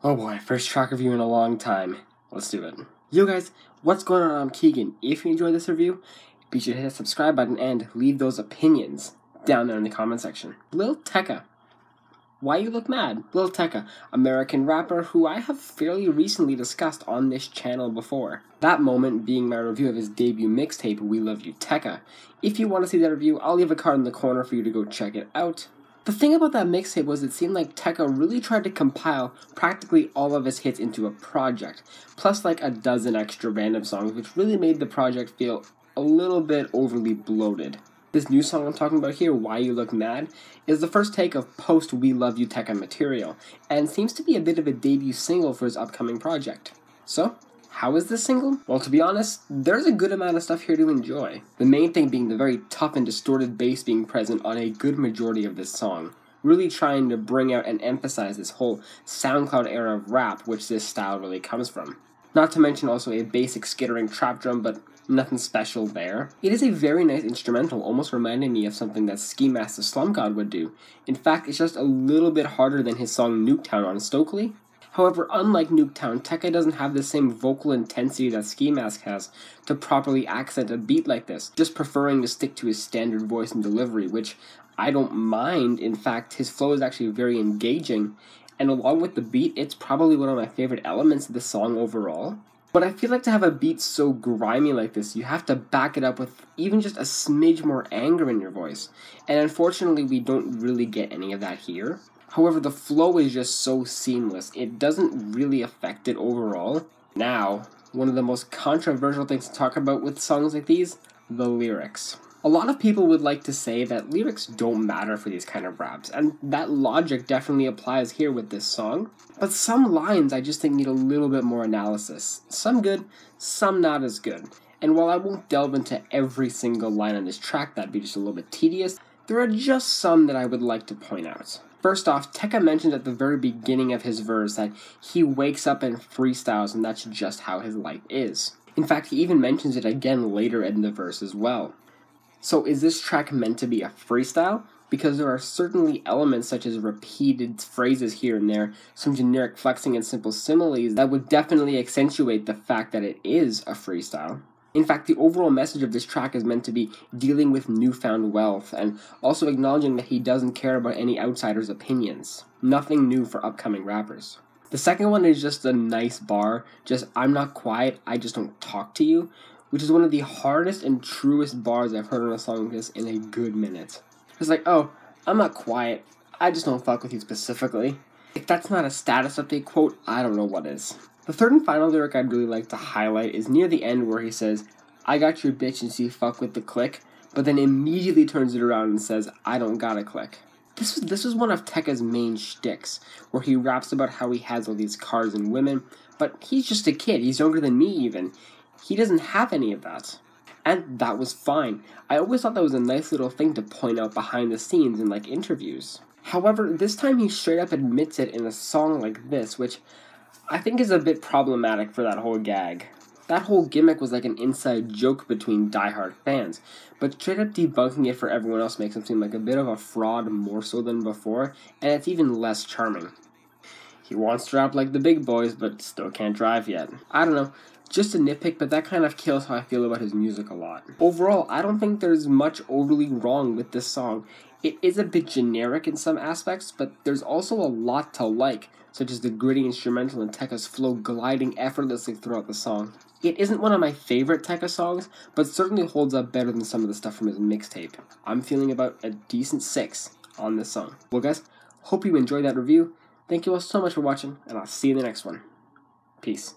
Oh boy, first track review in a long time. Let's do it. Yo guys, what's going on? I'm Keegan. If you enjoyed this review, be sure to hit the subscribe button and leave those opinions down there in the comment section. Lil Tecca. Why you look mad? Lil Tecca, American rapper who I have fairly recently discussed on this channel before. That moment being my review of his debut mixtape, We Love You Tecca. If you want to see that review, I'll leave a card in the corner for you to go check it out. The thing about that mixtape was it seemed like Tecca really tried to compile practically all of his hits into a project, plus like a dozen extra random songs, which really made the project feel a little bit overly bloated. This new song I'm talking about here, Why You Look Mad, is the first take of post We Love You Tecca material, and seems to be a bit of a debut single for his upcoming project. So, how is this single? Well, to be honest, there's a good amount of stuff here to enjoy. The main thing being the very tough and distorted bass being present on a good majority of this song, really trying to bring out and emphasize this whole SoundCloud era of rap, which this style really comes from. Not to mention also a basic skittering trap drum, but nothing special there. It is a very nice instrumental, almost reminding me of something that Ski Mask the Slum God would do. In fact, it's just a little bit harder than his song Nuketown on Stokely. However, unlike Nuketown, Tecca doesn't have the same vocal intensity that Ski Mask has to properly accent a beat like this, just preferring to stick to his standard voice and delivery, which I don't mind. In fact, his flow is actually very engaging, and along with the beat, it's probably one of my favorite elements of the song overall. But I feel like to have a beat so grimy like this, you have to back it up with even just a smidge more anger in your voice, and unfortunately we don't really get any of that here. However, the flow is just so seamless, it doesn't really affect it overall. Now, one of the most controversial things to talk about with songs like these, the lyrics. A lot of people would like to say that lyrics don't matter for these kind of raps, and that logic definitely applies here with this song. But some lines I just think need a little bit more analysis. Some good, some not as good. And while I won't delve into every single line on this track, that'd be just a little bit tedious, there are just some that I would like to point out. First off, Tecca mentioned at the very beginning of his verse that he wakes up and freestyles and that's just how his life is. In fact, he even mentions it again later in the verse as well. So is this track meant to be a freestyle? Because there are certainly elements such as repeated phrases here and there, some generic flexing and simple similes that would definitely accentuate the fact that it is a freestyle. In fact, the overall message of this track is meant to be dealing with newfound wealth, and also acknowledging that he doesn't care about any outsiders' opinions. Nothing new for upcoming rappers. The second one is just a nice bar, just I'm not quiet, I just don't talk to you, which is one of the hardest and truest bars I've heard on a song like this in a good minute. It's like, oh, I'm not quiet, I just don't fuck with you specifically. If that's not a status update quote, I don't know what is. The third and final lyric I'd really like to highlight is near the end where he says, I got your bitch and she fuck with the click, but then immediately turns it around and says, I don't got a click. This was one of Tecca's main shticks, where he raps about how he has all these cars and women, but he's just a kid, he's younger than me even. He doesn't have any of that. And that was fine. I always thought that was a nice little thing to point out behind the scenes in like interviews. However, this time he straight up admits it in a song like this, which I think is a bit problematic for that whole gag. That whole gimmick was like an inside joke between diehard fans, but straight up debunking it for everyone else makes him seem like a bit of a fraud more so than before, and it's even less charming. He wants to rap like the big boys, but still can't drive yet. I don't know, just a nitpick, but that kind of kills how I feel about his music a lot. Overall, I don't think there's much overly wrong with this song. It is a bit generic in some aspects, but there's also a lot to like, such as the gritty instrumental and Tecca's flow gliding effortlessly throughout the song. It isn't one of my favorite Tecca songs, but certainly holds up better than some of the stuff from his mixtape. I'm feeling about a decent 6 on this song. Well guys, hope you enjoyed that review. Thank you all so much for watching, and I'll see you in the next one. Peace.